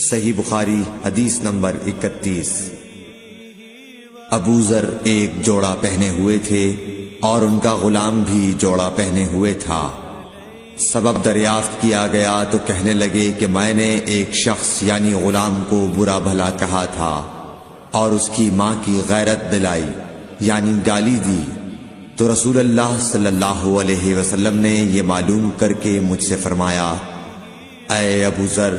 صحیح بخاری حدیث نمبر 31۔ ابو ذر ایک جوڑا پہنے ہوئے تھے اور ان کا غلام بھی جوڑا پہنے ہوئے تھا۔ سبب دریافت کیا گیا تو کہنے لگے کہ میں نے ایک شخص یعنی غلام کو برا بھلا کہا تھا اور اس کی ماں کی غیرت دلائی یعنی گالی دی، تو رسول اللہ صلی اللہ علیہ وسلم نے یہ معلوم کر کے مجھ سے فرمایا، اے ابو ذر،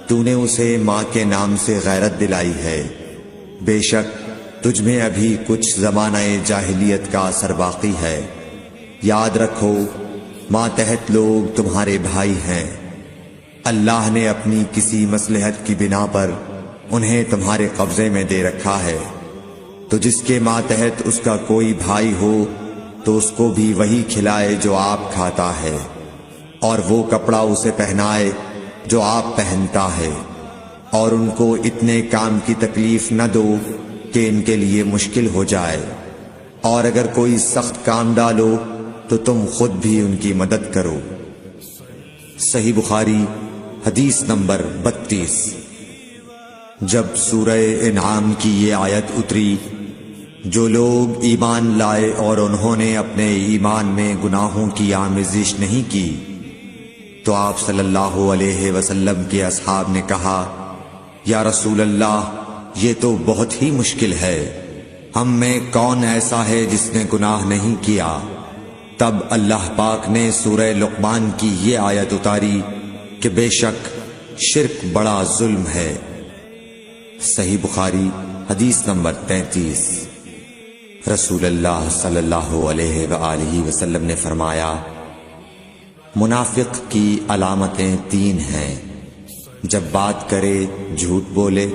تو نے اسے ماں کے نام سے غیرت دلائی ہے، بے شک تجھ میں ابھی کچھ زمانہ جاہلیت کا اثر باقی ہے۔ یاد رکھو ماتحت لوگ تمہارے بھائی ہیں، اللہ نے اپنی کسی مصلحت کی بنا پر انہیں تمہارے قبضے میں دے رکھا ہے، تو جس کے ماتحت اس کا کوئی بھائی ہو تو اس کو بھی وہی کھلائے جو آپ کھاتا ہے، اور وہ کپڑا اسے پہنائے جو آپ پہنتا ہے، اور ان کو اتنے کام کی تکلیف نہ دو کہ ان کے لیے مشکل ہو جائے، اور اگر کوئی سخت کام ڈالو تو تم خود بھی ان کی مدد کرو۔ صحیح بخاری حدیث نمبر 32۔ جب سورہ انعام کی یہ آیت اتری، جو لوگ ایمان لائے اور انہوں نے اپنے ایمان میں گناہوں کی آمیزش نہیں کی، تو آپ صلی اللہ علیہ وسلم کے اصحاب نے کہا، یا رسول اللہ، یہ تو بہت ہی مشکل ہے، ہم میں کون ایسا ہے جس نے گناہ نہیں کیا؟ تب اللہ پاک نے سورہ لقمان کی یہ آیت اتاری کہ بے شک شرک بڑا ظلم ہے۔ صحیح بخاری حدیث نمبر 33۔ رسول اللہ صلی اللہ علیہ وآلہ وسلم نے فرمایا، منافق کی علامتیں 3 ہیں، جب بات کرے جھوٹ بولے،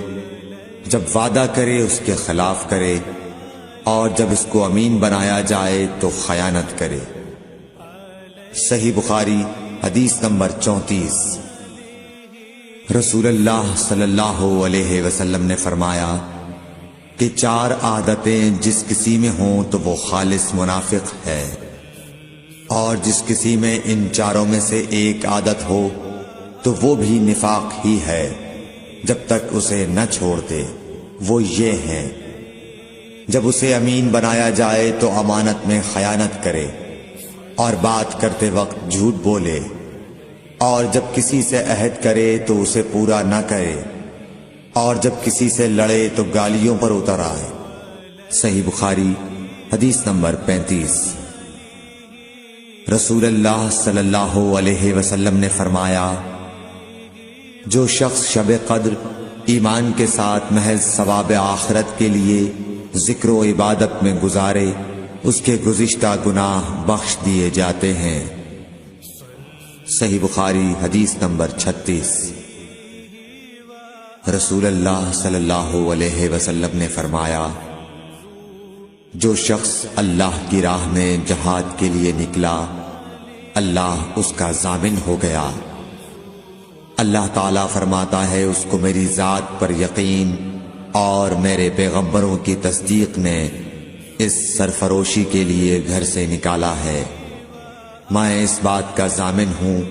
جب وعدہ کرے اس کے خلاف کرے، اور جب اس کو امین بنایا جائے تو خیانت کرے۔ صحیح بخاری حدیث نمبر 34۔ رسول اللہ صلی اللہ علیہ وسلم نے فرمایا کہ 4 عادتیں جس کسی میں ہوں تو وہ خالص منافق ہے، اور جس کسی میں ان 4 میں سے ایک عادت ہو تو وہ بھی نفاق ہی ہے جب تک اسے نہ چھوڑ دے۔ وہ یہ ہیں، جب اسے امین بنایا جائے تو امانت میں خیانت کرے، اور بات کرتے وقت جھوٹ بولے، اور جب کسی سے عہد کرے تو اسے پورا نہ کرے، اور جب کسی سے لڑے تو گالیوں پر اتر آئے۔ صحیح بخاری حدیث نمبر 35۔ رسول اللہ صلی اللہ علیہ وسلم نے فرمایا، جو شخص شب قدر ایمان کے ساتھ محض ثواب آخرت کے لیے ذکر و عبادت میں گزارے، اس کے گزشتہ گناہ بخش دیے جاتے ہیں۔ صحیح بخاری حدیث نمبر 36۔ رسول اللہ صلی اللہ علیہ وسلم نے فرمایا، جو شخص اللہ کی راہ میں جہاد کے لیے نکلا، اللہ اس کا ضامن ہو گیا۔ اللہ تعالیٰ فرماتا ہے، اس کو میری ذات پر یقین اور میرے پیغمبروں کی تصدیق نے اس سرفروشی کے لیے گھر سے نکالا ہے۔ میں اس بات کا ضامن ہوں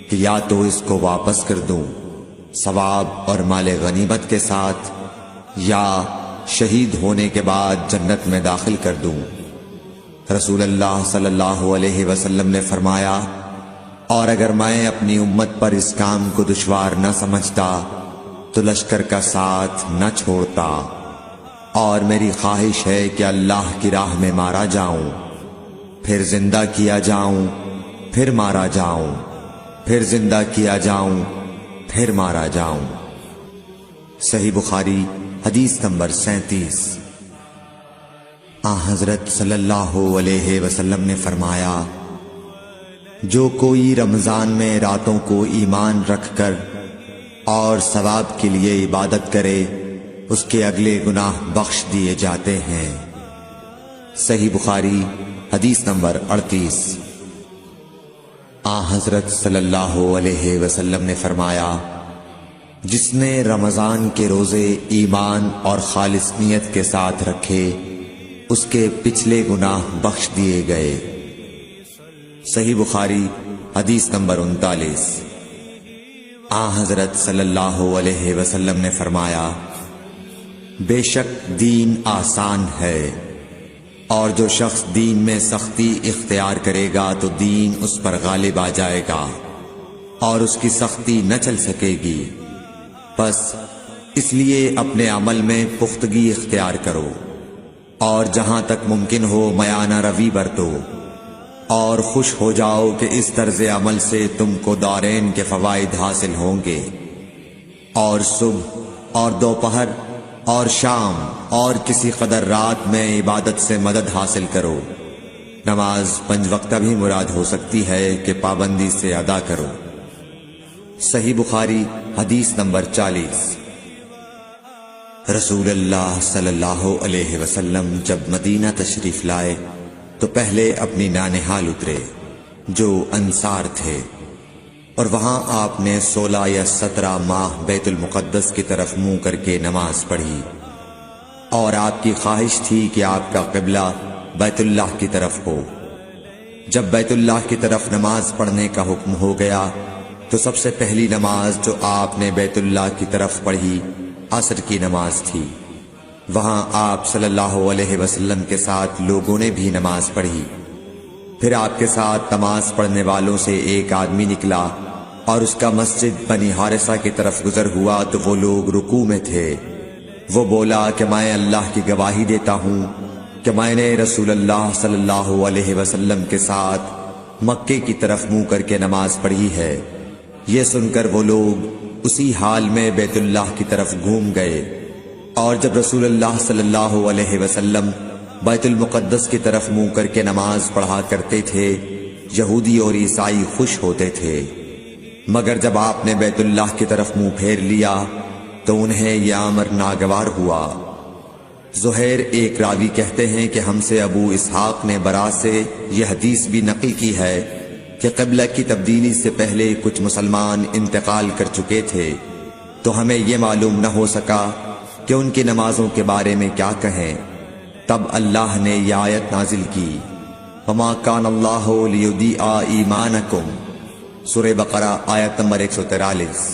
کہ یا تو اس کو واپس کر دوں ثواب اور مال غنیمت کے ساتھ، یا شہید ہونے کے بعد جنت میں داخل کر دوں۔ رسول اللہ صلی اللہ علیہ وسلم نے فرمایا، اور اگر میں اپنی امت پر اس کام کو دشوار نہ سمجھتا تو لشکر کا ساتھ نہ چھوڑتا، اور میری خواہش ہے کہ اللہ کی راہ میں مارا جاؤں، پھر زندہ کیا جاؤں، پھر مارا جاؤں، پھر زندہ کیا جاؤں، پھر مارا جاؤں۔ صحیح بخاری حدیث نمبر 37۔ حضرت صلی اللہ علیہ وسلم نے فرمایا، جو کوئی رمضان میں راتوں کو ایمان رکھ کر اور ثواب کے لیے عبادت کرے، اس کے اگلے گناہ بخش دیے جاتے ہیں۔ صحیح بخاری حدیث نمبر 38۔ حضرت صلی اللہ علیہ وسلم نے فرمایا، جس نے رمضان کے روزے ایمان اور خالص نیت کے ساتھ رکھے، اس کے پچھلے گناہ بخش دیے گئے۔ صحیح بخاری حدیث نمبر 39۔ حضرت صلی اللہ علیہ وسلم نے فرمایا، بے شک دین آسان ہے، اور جو شخص دین میں سختی اختیار کرے گا تو دین اس پر غالب آ جائے گا اور اس کی سختی نہ چل سکے گی۔ بس اس لیے اپنے عمل میں پختگی اختیار کرو اور جہاں تک ممکن ہو میانہ روی برتو، اور خوش ہو جاؤ کہ اس طرز عمل سے تم کو دارین کے فوائد حاصل ہوں گے، اور صبح اور دوپہر اور شام اور کسی قدر رات میں عبادت سے مدد حاصل کرو۔ نماز 5 وقتہ بھی مراد ہو سکتی ہے کہ پابندی سے ادا کرو۔ صحیح بخاری حدیث نمبر 40۔ رسول اللہ صلی اللہ علیہ وسلم جب مدینہ تشریف لائے تو پہلے اپنی نانہال اترے جو انصار تھے، اور وہاں آپ نے 16 یا 17 ماہ بیت المقدس کی طرف منہ کر کے نماز پڑھی، اور آپ کی خواہش تھی کہ آپ کا قبلہ بیت اللہ کی طرف ہو۔ جب بیت اللہ کی طرف نماز پڑھنے کا حکم ہو گیا تو سب سے پہلی نماز جو آپ نے بیت اللہ کی طرف پڑھی عصر کی نماز تھی۔ وہاں آپ صلی اللہ علیہ وسلم کے ساتھ لوگوں نے بھی نماز پڑھی۔ پھر آپ کے ساتھ نماز پڑھنے والوں سے ایک آدمی نکلا اور اس کا مسجد بنی حارثہ کی طرف گزر ہوا تو وہ لوگ رکوع میں تھے۔ وہ بولا کہ میں اللہ کی گواہی دیتا ہوں کہ میں نے رسول اللہ صلی اللہ علیہ وسلم کے ساتھ مکے کی طرف منہ کر کے نماز پڑھی ہے۔ یہ سن کر وہ لوگ اسی حال میں بیت اللہ کی طرف گھوم گئے، اور جب رسول اللہ صلی اللہ علیہ وسلم بیت المقدس کی طرف منہ کر کے نماز پڑھا کرتے تھے، یہودی اور عیسائی خوش ہوتے تھے، مگر جب آپ نے بیت اللہ کی طرف منہ پھیر لیا تو انہیں یہ امر ناگوار ہوا۔ زہیر ایک راوی کہتے ہیں کہ ہم سے ابو اسحاق نے برا سے یہ حدیث بھی نقل کی ہے کہ قبلہ کی تبدیلی سے پہلے کچھ مسلمان انتقال کر چکے تھے، تو ہمیں یہ معلوم نہ ہو سکا کہ ان کی نمازوں کے بارے میں کیا کہیں۔ تب اللہ نے یہ آیت نازل کی، وَمَا كَانَ اللَّهُ لِيُضِيعَ إِيمَانَكُمْ، سورہ بقرہ آیت نمبر 143۔